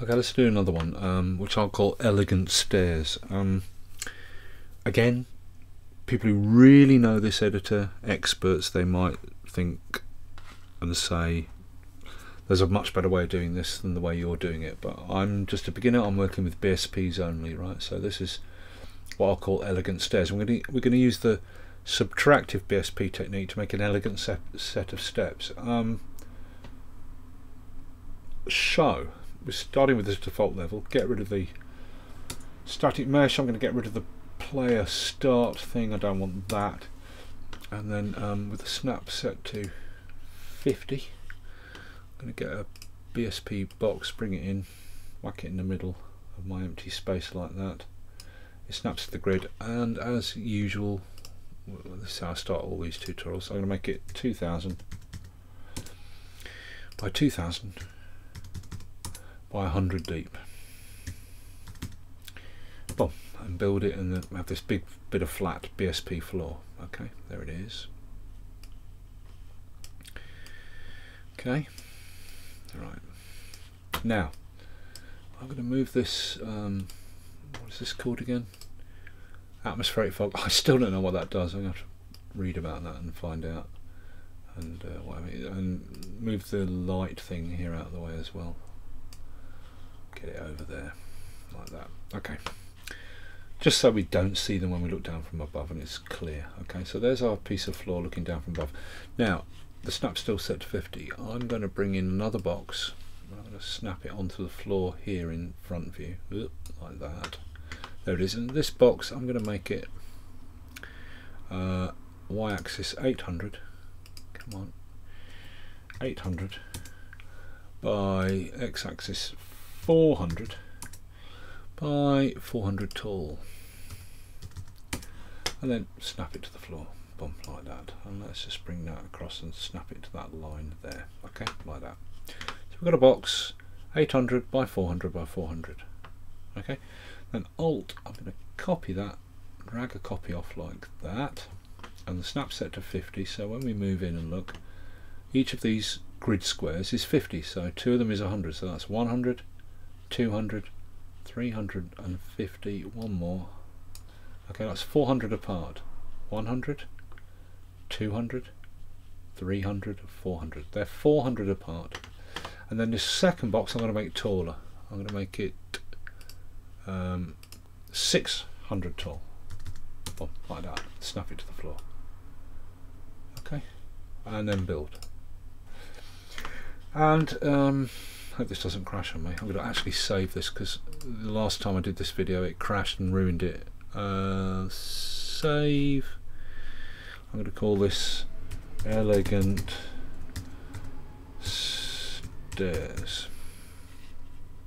Okay, let's do another one, which I'll call Elegant Stairs. Again, people who really know this editor, experts, they might think and say there's a much better way of doing this than the way you're doing it, but I'm just a beginner. I'm working with BSPs only, right? So this is what I'll call Elegant Stairs. We're going to use the subtractive BSP technique to make an elegant set of steps. So we're starting with this default level. Get rid of the static mesh. I'm going to get rid of the player start thing. I don't want that. And then with the snap set to 50, I'm going to get a BSP box, bring it in, whack it in the middle of my empty space like that. It snaps to the grid, and as usual, this is how I start all these tutorials. So I'm going to make it 2000 by 2000 by 100 deep. Boom, and build it, and then have this big bit of flat BSP floor. Okay, there it is. Okay, right. Now I'm going to move this. What is this called again? Atmospheric fog. I still don't know what that does. I'm going to have to read about that and find out. And and move the light thing here out of the way as well. Get it over there like that. Okay. Just so we don't see them when we look down from above and it's clear. Okay, so there's our piece of floor looking down from above. Now the snap's still set to 50. I'm going to bring in another box. I'm going to snap it onto the floor here in front view, like that. There it is. And this box, I'm going to make it y-axis 800. Come on, 800 by x-axis 400 by 400 tall, and then snap it to the floor. Boom, like that. And let's just bring that across and snap it to that line there. Okay, like that. So we've got a box 800 by 400 by 400. Okay, then Alt, I'm going to copy that, drag a copy off like that, and the snap set to 50. So when we move in and look, each of these grid squares is 50. So two of them is 100. So that's 100, 200, 350. One more. Okay, that's 400 apart. 100, 200, 300, 400. They're 400 apart. And then this second box I'm going to make taller. I'm going to make it 600 tall. Boom, like that. Snap it to the floor. Okay, and then build. And hope this doesn't crash on me. I'm going to actually save this because the last time I did this video it crashed and ruined it. Save. I'm going to call this Elegant Stairs.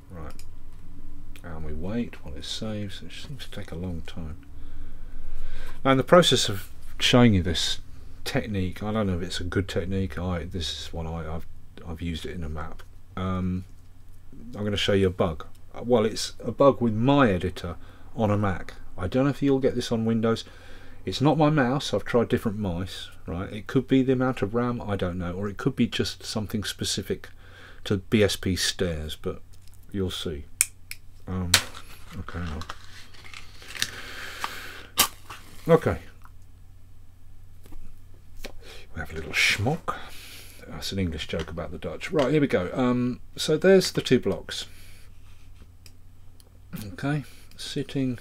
Right. And we wait while it saves. It seems to take a long time. Now in the process of showing you this technique, I don't know if it's a good technique. This is one I've used it in a map. I'm going to show you a bug. Well, it's a bug with my editor on a Mac. I don't know if you'll get this on Windows. It's not my mouse. I've tried different mice. Right? It could be the amount of RAM. I don't know, or it could be just something specific to BSP stairs. But you'll see. Okay. Okay. We have a little schmuck. That's an English joke about the Dutch. Right, here we go. So there's the two blocks. Okay, sitting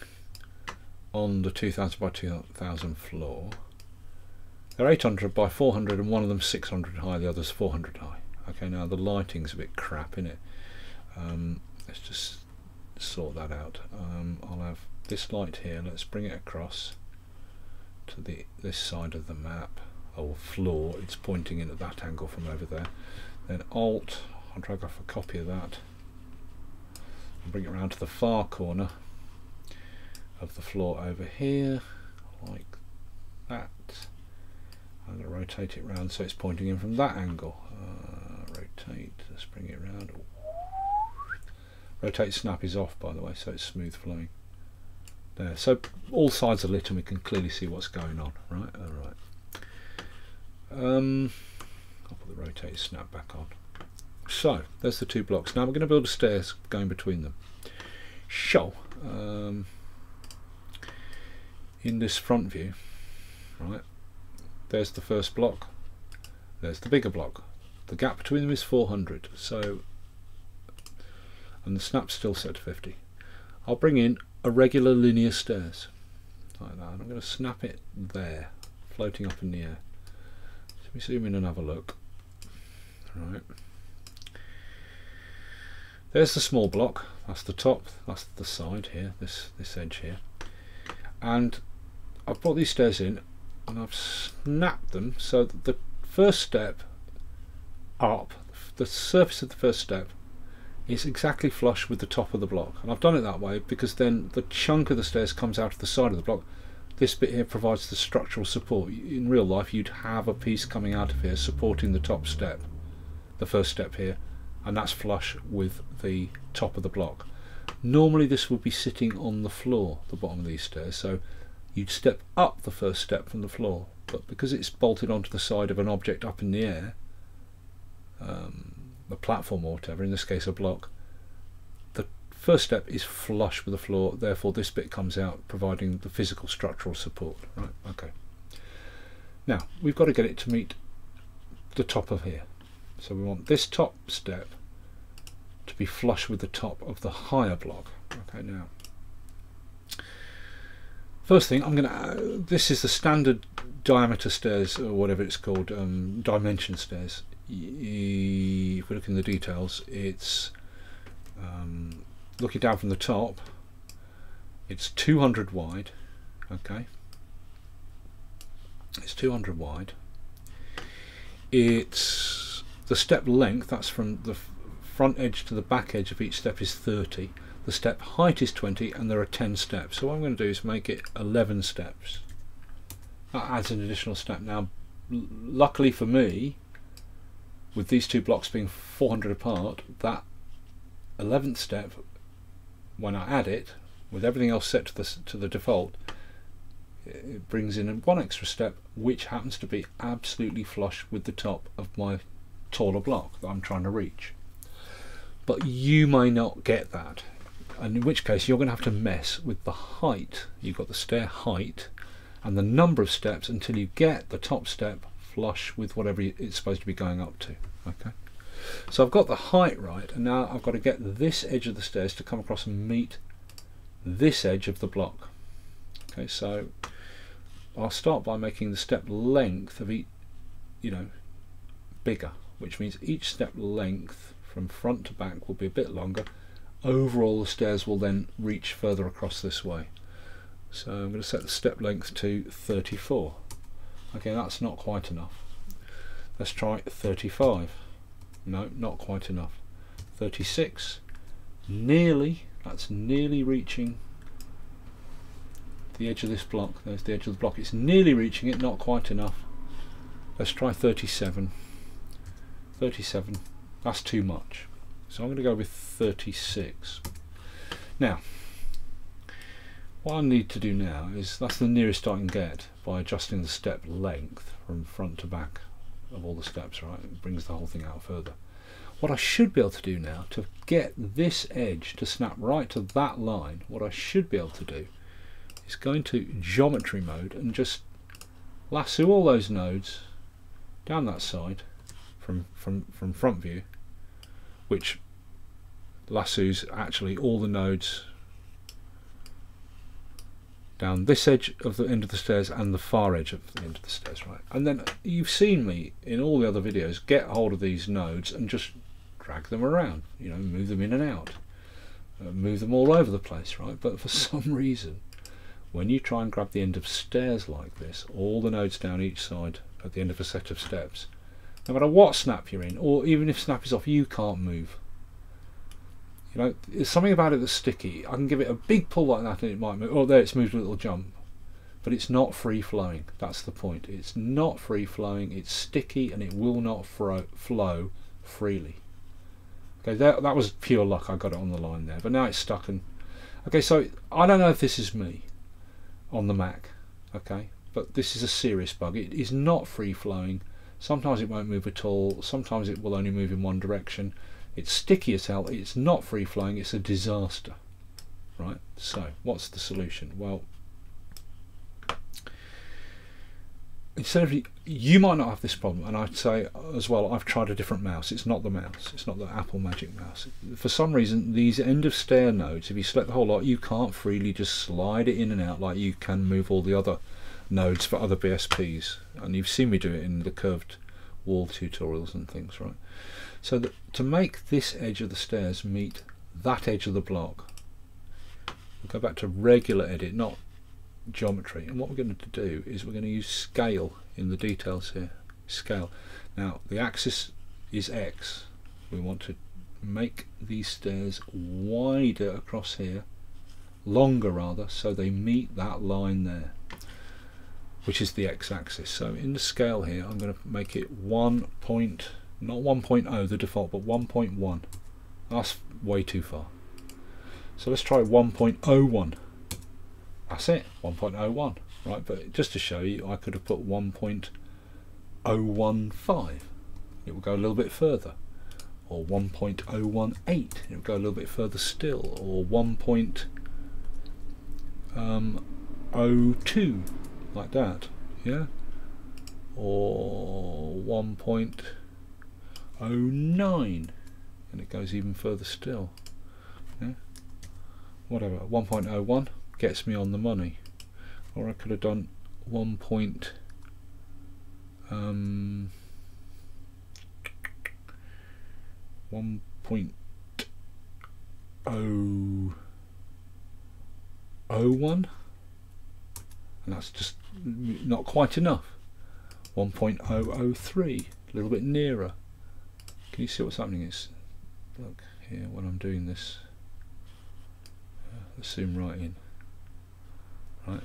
on the 2000 by 2000 floor. They're 800 by 400 and one of them 600 high, the other's 400 high. Okay, now the lighting's a bit crap in it. Let's just sort that out. I'll have this light here. Let's bring it across to this side of the map. Or floor, it's pointing in at that angle from over there. Then Alt, I'll drag off a copy of that and bring it around to the far corner of the floor over here, like that. I'm going to rotate it round so it's pointing in from that angle. Rotate, let's bring it around. Rotate snap is off, by the way, so it's smooth flowing. There, so all sides are lit and we can clearly see what's going on. Right, all right. I'll put the rotate snap back on. So there's the two blocks. Now we're going to build a stairs going between them. So in this front view, right, there's the first block, there's the bigger block. The gap between them is 400, so, and the snap's still set to 50. I'll bring in a regular linear stairs like that, and I'm going to snap it there, floating up in the air. Let me zoom in and have a look. Right, there's the small block, that's the top, that's the side here, this edge here, and I've brought these stairs in and I've snapped them so that the first step up, the surface of the first step is exactly flush with the top of the block, and I've done it that way because then the chunk of the stairs comes out of the side of the block. This bit here provides the structural support. In real life you'd have a piece coming out of here supporting the top step, the first step here, and that's flush with the top of the block. Normally this would be sitting on the floor, the bottom of these stairs, so you'd step up the first step from the floor, but because it's bolted onto the side of an object up in the air, a platform or whatever, in this case a block, the first step is flush with the floor, therefore this bit comes out providing the physical structural support. Right, okay. Now we've got to get it to meet the top of here, so we want this top step to be flush with the top of the higher block. Okay, now first thing I'm going to, this is the standard diameter stairs, or whatever it's called, dimension stairs. If we look in the details, it's looking down from the top, it's 200 wide. Okay, it's 200 wide. It's the step length, that's from the front edge to the back edge of each step, is 30. The step height is 20, and there are 10 steps. So what I'm going to do is make it 11 steps. That adds an additional step. Now luckily for me, with these two blocks being 400 apart, that 11th step, when I add it with everything else set to the default, it brings in one extra step, which happens to be absolutely flush with the top of my taller block that I'm trying to reach. But you may not get that, and in which case you're going to have to mess with the height. You've got the stair height and the number of steps until you get the top step flush with whatever it's supposed to be going up to. Okay, so I've got the height right, and now I've got to get this edge of the stairs to come across and meet this edge of the block. Okay, so I'll start by making the step length of each, bigger, which means each step length from front to back will be a bit longer. Overall the stairs will then reach further across this way. So I'm going to set the step length to 34. Okay, that's not quite enough. Let's try 35. No, not quite enough. 36. Nearly. That's nearly reaching the edge of this block. There's the edge of the block. It's nearly reaching it, not quite enough. Let's try 37. 37. That's too much. So I'm going to go with 36. Now, what I need to do now is, that's the nearest I can get by adjusting the step length from front to back of all the steps, right? It brings the whole thing out further. What I should be able to do now, to get this edge to snap right to that line, what I should be able to do is go into geometry mode and just lasso all those nodes down that side from front view, which lassos actually all the nodes down this edge of the end of the stairs and the far edge of the end of the stairs, right? And then you've seen me in all the other videos get hold of these nodes and just drag them around, move them in and out, move them all over the place, right? But for some reason, when you try and grab the end of stairs like this, all the nodes down each side at the end of a set of steps, no matter what snap you're in, or even if snap is off, you can't move. There's something about it that's sticky. I can give it a big pull like that and it might move. Oh, there, it's moved a little jump. But it's not free flowing. That's the point. It's not free flowing. It's sticky and it will not flow freely. Okay, that was pure luck. I got it on the line there. But now it's stuck. And okay, so I don't know if this is me on the Mac. Okay, but this is a serious bug. It is not free flowing. Sometimes it won't move at all, sometimes it will only move in one direction. It's sticky as hell, it's not free flowing, it's a disaster. Right, so what's the solution? Well, instead of, you might not have this problem, and I'd say as well, I've tried a different mouse. It's not the mouse, it's not the Apple Magic Mouse. For some reason, these end of stair nodes, if you select the whole lot, you can't freely just slide it in and out like you can move all the other nodes for other BSPs, and you've seen me do it in the curved wall tutorials and things, right? So that to make this edge of the stairs meet that edge of the block, we'll go back to regular edit, not geometry, and what we're going to do is we're going to use scale in the details here. Scale. Now the axis is X. We want to make these stairs wider across here, longer rather, so they meet that line there, which is the x-axis. So in the scale here, I'm going to make it not 1.0 the default, but 1.1. That's way too far. So let's try 1.01. That's it, 1.01. Right, but just to show you, I could have put 1.015. It will go a little bit further. Or 1.018. It will go a little bit further still. Or 1.02. Like that, yeah, or 1.09, and it goes even further still, yeah, whatever. 1.01 gets me on the money, or I could have done 1.001. And that's just not quite enough. 1.003, a little bit nearer. Can you see what's happening? It's, look here when I'm doing this. Let's zoom right in. Right,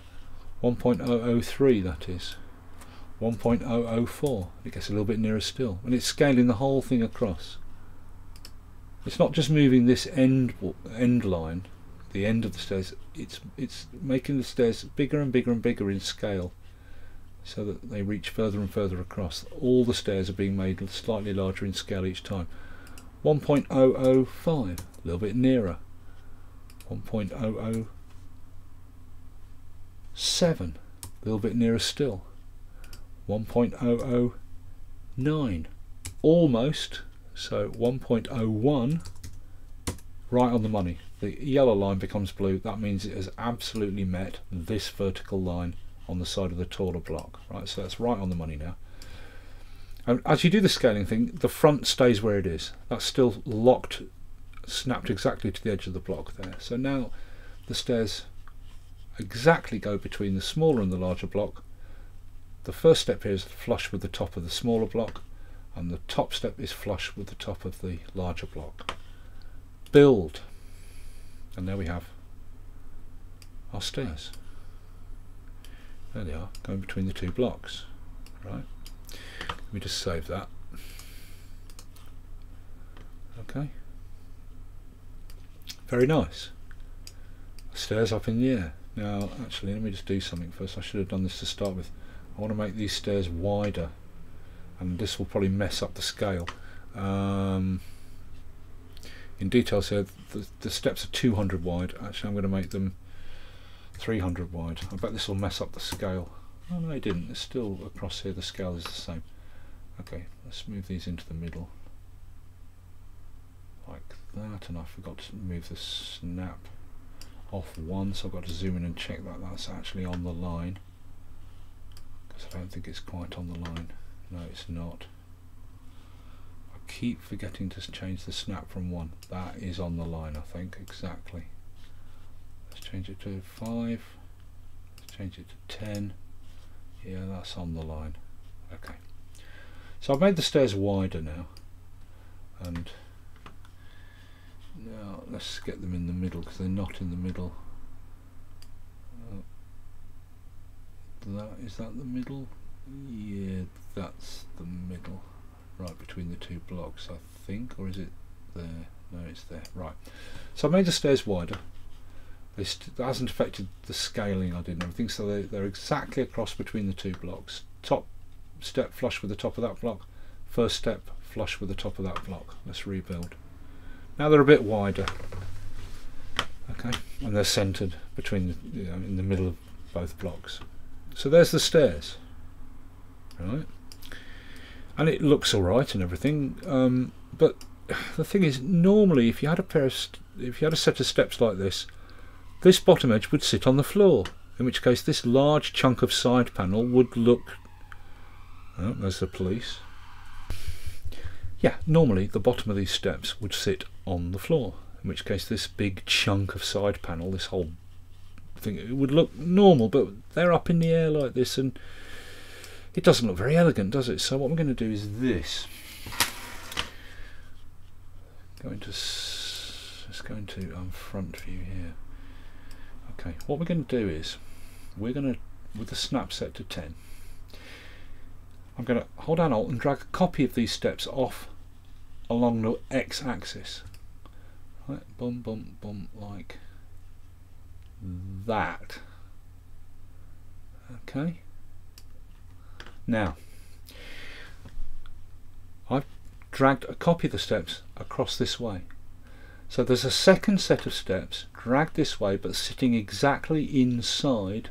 1.003 that is. 1.004. It gets a little bit nearer still, and it's scaling the whole thing across. It's not just moving this end line, the end of the stairs. It's making the stairs bigger and bigger and bigger in scale, so that they reach further and further across. All the stairs are being made slightly larger in scale each time. 1.005, a little bit nearer. 1.007, a little bit nearer still. 1.009, almost. So 1.01, right on the money. The yellow line becomes blue. That means it has absolutely met this vertical line on the side of the taller block. Right, so that's right on the money now. And as you do the scaling thing, the front stays where it is. That's still locked, snapped exactly to the edge of the block there. So now the stairs exactly go between the smaller and the larger block. The first step here is flush with the top of the smaller block, and the top step is flush with the top of the larger block. Build. And there we have our stairs. There they are, going between the two blocks. Right. Let me just save that. Okay. Very nice. Stairs up in the air. Now, actually, let me just do something first. I should have done this to start with. I want to make these stairs wider, and this will probably mess up the scale. In details here, the steps are 200 wide. Actually, I'm going to make them 300 wide. I bet this will mess up the scale. Oh no, it didn't. It's still across here. The scale is the same. Okay, let's move these into the middle like that. And I forgot to move the snap off one, so I've got to zoom in and check that that's actually on the line, because I don't think it's quite on the line. No, it's not. Keep forgetting to change the snap from 1. That is on the line, I think, exactly. Let's change it to 5. Let's change it to 10. Yeah, that's on the line. Okay. So I've made the stairs wider now, and now let's get them in the middle, because they're not in the middle. Is that the middle? Yeah, that's the middle. Right between the two blocks, I think, or is it there? No, it's there. Right. So I made the stairs wider. That hasn't affected the scaling I did and everything, so they're exactly across between the two blocks. Top step flush with the top of that block, first step flush with the top of that block. Let's rebuild. Now they're a bit wider, okay, and they're centered between, you know, in the middle of both blocks. So there's the stairs, right? And it looks all right and everything, but the thing is, normally if you had a set of steps like this bottom edge would sit on the floor, in which case this large chunk of side panel would look, oh, there's the police. Yeah, normally the bottom of these steps would sit on the floor, in which case this big chunk of side panel, this whole thing, it would look normal, but they're up in the air like this and it doesn't look very elegant, does it? So what we're going to do is this. Let's go into front view here. Okay, what we're going to do is we're going to, with the snap set to 10, I'm going to hold down Alt and drag a copy of these steps off along the x-axis. Right, bum bum bum, like that. Okay. Now, I've dragged a copy of the steps across this way. So there's a second set of steps dragged this way, but sitting exactly inside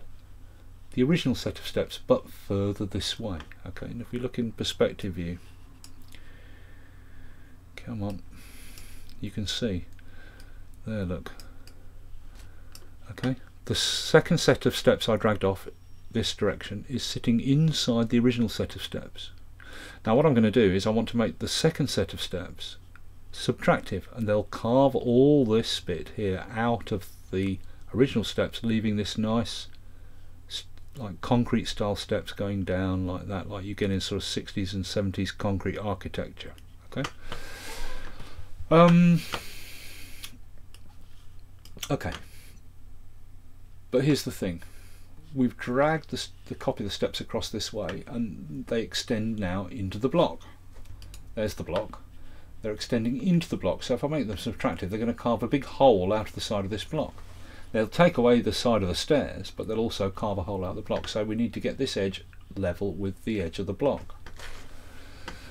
the original set of steps, but further this way. Okay, and if we look in perspective view, come on, you can see there, look. Okay, the second set of steps I dragged off this direction is sitting inside the original set of steps. Now what I'm going to do is I want to make the second set of steps subtractive, and they'll carve all this bit here out of the original steps, leaving this nice like concrete style steps going down like that, like you get in sort of 60s and 70s concrete architecture. Okay. Okay. But here's the thing. We've dragged the copy of the steps across this way, and they extend now into the block. There's the block. They're extending into the block, so if I make them subtractive, they're going to carve a big hole out of the side of this block. They'll take away the side of the stairs, but they'll also carve a hole out of the block, so we need to get this edge level with the edge of the block.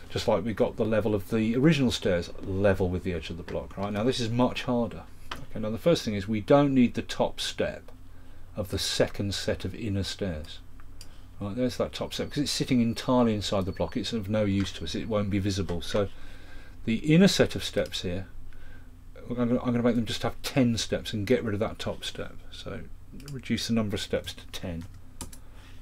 Just like we got the level of the original stairs level with the edge of the block. Right, now this is much harder. Okay, now the first thing is we don't need the top step of the second set of inner stairs. Right, there's that top step, because it's sitting entirely inside the block. It's of no use to us, it won't be visible. So the inner set of steps here, I'm going to make them just have 10 steps and get rid of that top step. So reduce the number of steps to 10.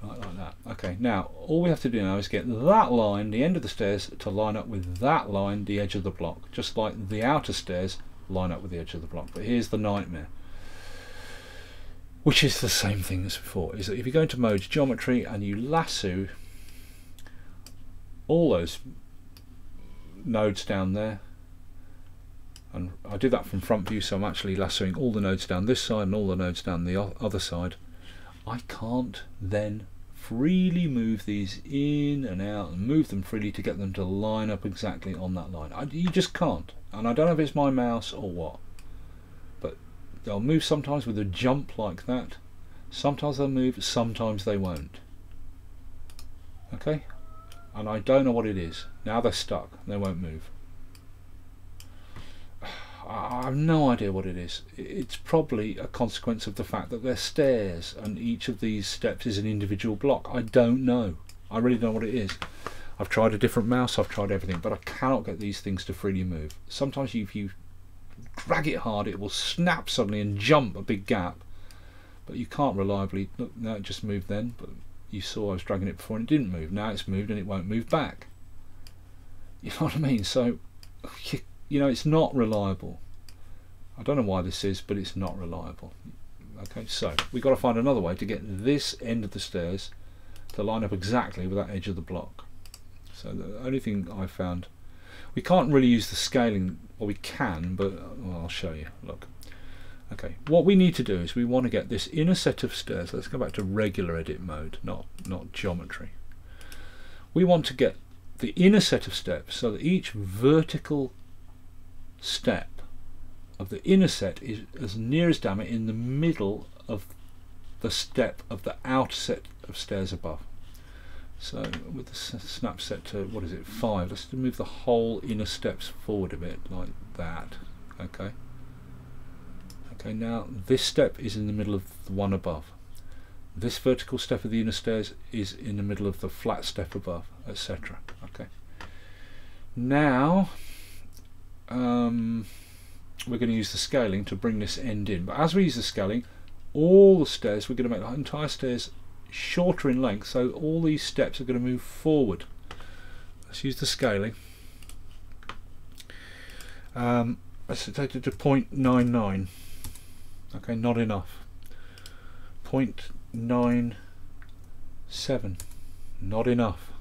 Right, like that. Okay, now all we have to do now is get that line, the end of the stairs, to line up with that line, the edge of the block, just like the outer stairs line up with the edge of the block. But here's the nightmare, which is the same thing as before, is that if you go into mode geometry and you lasso all those nodes down there, and I do that from front view, so I'm actually lassoing all the nodes down this side and all the nodes down the other side, I can't then freely move these in and out and move them freely to get them to line up exactly on that line. You just can't, and I don't know if it's my mouse or what, but they'll move sometimes with a jump like that, sometimes they'll move, sometimes they won't. Okay, and I don't know what it is. Now they're stuck, they won't move. I have no idea what it is. It's probably a consequence of the fact that they're stairs and each of these steps is an individual block. I don't know. I really don't know what it is. I've tried a different mouse, I've tried everything, but I cannot get these things to freely move. Sometimes if you drag it hard, it will snap suddenly and jump a big gap, but you can't reliably. Look, now it just moved then, but you saw I was dragging it before and it didn't move. Now it's moved and it won't move back. You know what I mean? So you know, it's not reliable. I don't know why this is, but it's not reliable. Okay, so we've got to find another way to get this end of the stairs to line up exactly with that edge of the block. So the only thing I found, we can't really use the scaling, or we can, but well, I'll show you. Look. Okay, what we need to do is we want to get this inner set of stairs. Let's go back to regular edit mode, not geometry. We want to get the inner set of steps so that each vertical step of the inner set is as near as damn it in the middle of the step of the outer set of stairs above. So with the snap set to, what is it, 5, let's move the whole inner steps forward a bit, like that. Okay. Okay, now this step is in the middle of the one above. This vertical step of the inner stairs is in the middle of the flat step above, etc. Okay. Now we're going to use the scaling to bring this end in. But as we use the scaling, all the stairs, we're going to make the entire stairs shorter in length, so all these steps are going to move forward. Let's use the scaling. Let's take it to 0.99. Okay, not enough. 0.97, not enough.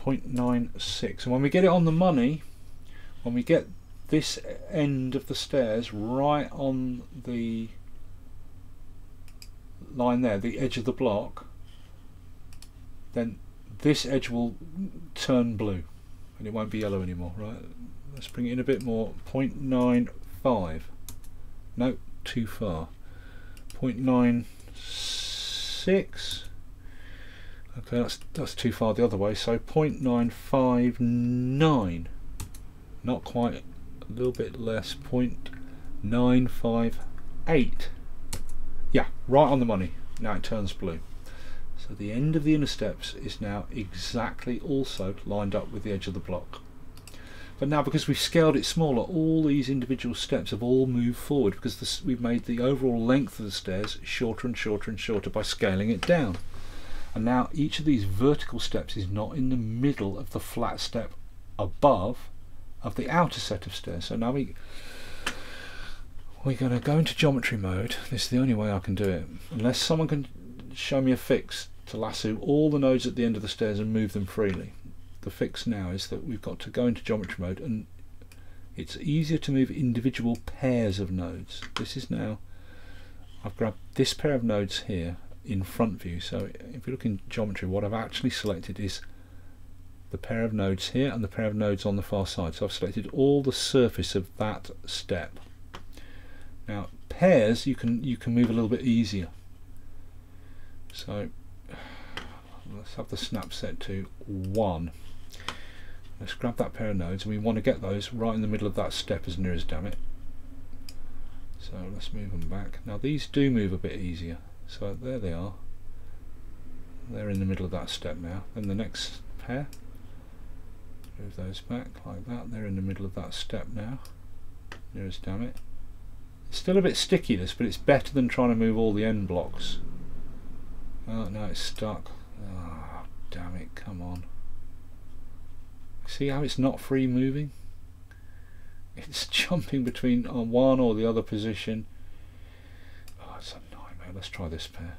0.96, and when we get it on the money, when we get this end of the stairs right on the line there, the edge of the block, then this edge will turn blue and it won't be yellow anymore. Right, let's bring it in a bit more. 0.95, no, too far. 0.96, okay, that's too far the other way, so 0.959, not quite, a little bit less, 0.958. Yeah, right on the money. Now it turns blue. So the end of the inner steps is now exactly also lined up with the edge of the block. But now, because we've scaled it smaller, all these individual steps have all moved forward because we've made the overall length of the stairs shorter and shorter and shorter by scaling it down. And now each of these vertical steps is not in the middle of the flat step above of the outer set of stairs. So now we're going to go into geometry mode. This is the only way I can do it, unless someone can show me a fix to lasso all the nodes at the end of the stairs and move them freely. The fix now is that we've got to go into geometry mode, and it's easier to move individual pairs of nodes. This is now, I've grabbed this pair of nodes here in front view, so if you look in geometry, what I've actually selected is the pair of nodes here and the pair of nodes on the far side. So I've selected all the surface of that step. Now pairs you can move a little bit easier. So let's have the snap set to 1. Let's grab that pair of nodes, and we want to get those right in the middle of that step as near as damn it. So let's move them back. Now these do move a bit easier. So there they are. They're in the middle of that step now. Then the next pair, move those back like that. They're in the middle of that step now. Near as damn it. It's still a bit sticky this, but it's better than trying to move all the end blocks. Oh, now it's stuck. Oh, damn it, come on. See how it's not free moving? It's jumping between one or the other position. Oh, it's a nightmare. Let's try this pair.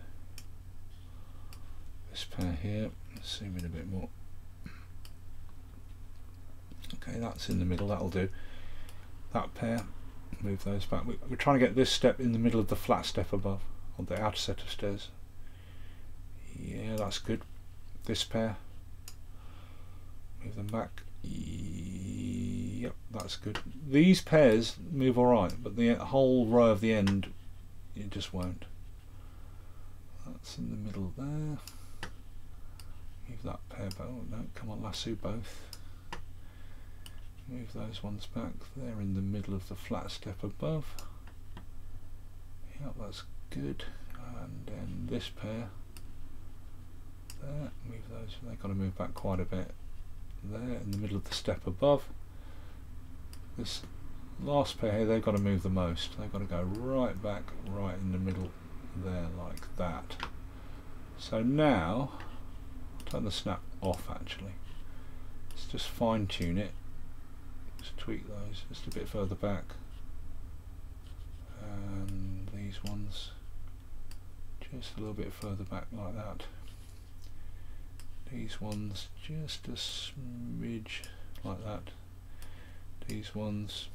This pair here. Let's zoom in a bit more. Okay, that's in the middle, that'll do. That pair, move those back. We're trying to get this step in the middle of the flat step above, on the outer set of stairs. Yeah, that's good. This pair, move them back. Yep, that's good. These pairs move alright, but the whole row of the end, it just won't. That's in the middle there. Move that pair back. Oh no, come on, lasso both. Move those ones back. They're in the middle of the flat step above. Yep, that's good. And then this pair. There, move those. They've got to move back quite a bit. There, in the middle of the step above. This last pair here, they've got to move the most. They've got to go right back, right in the middle there, like that. So now, I'll turn the snap off actually. Let's just fine tune it. Just tweak those just a bit further back. And these ones just a little bit further back like that. These ones just a smidge like that. These ones,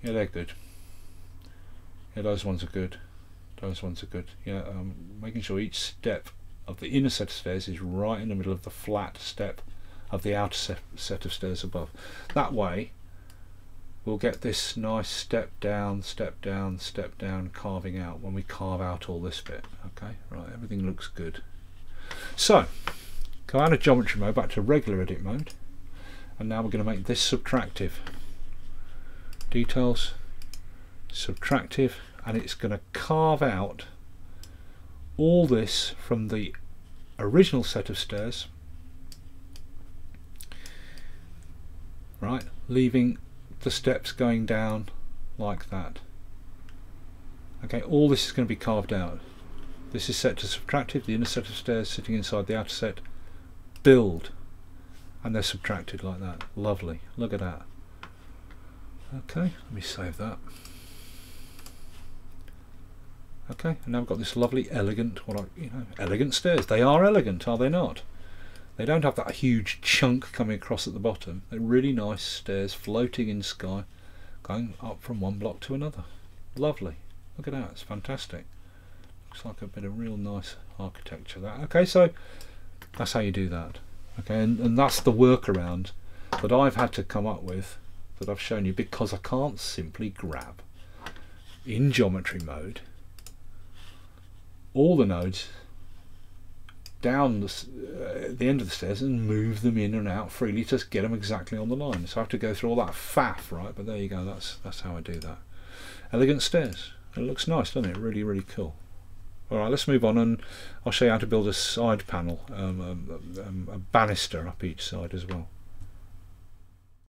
yeah, they're good. Yeah, those ones are good. Those ones are good. Yeah, making sure each step of the inner set of stairs is right in the middle of the flat step of the outer set of stairs above. That way we'll get this nice step down, step down, step down carving out when we carve out all this bit. Okay, right, everything looks good. So go out of geometry mode back to regular edit mode, and now we're going to make this subtractive. Details, subtractive, and it's going to carve out all this from the original set of stairs, right, leaving the steps going down like that. Okay, all this is going to be carved out. This is set to subtractive, the inner set of stairs sitting inside the outer set, build, and they're subtracted like that. Lovely, look at that. Okay, let me save that. Okay, and now I've got this lovely elegant, elegant stairs. They are elegant, are they not? They don't have that huge chunk coming across at the bottom. They're really nice stairs floating in sky, going up from one block to another. Lovely. Look at that, it's fantastic. Looks like a bit of real nice architecture that. Okay, so that's how you do that. Okay, and that's the workaround that I've had to come up with, that I've shown you, because I can't simply grab in geometry mode all the nodes down the end of the stairs and move them in and out freely to get them exactly on the line. So I have to go through all that faff, right? But there you go, that's how I do that. Elegant stairs. It looks nice, doesn't it? Really, really cool. Alright, let's move on, and I'll show you how to build a side panel, a banister up each side as well.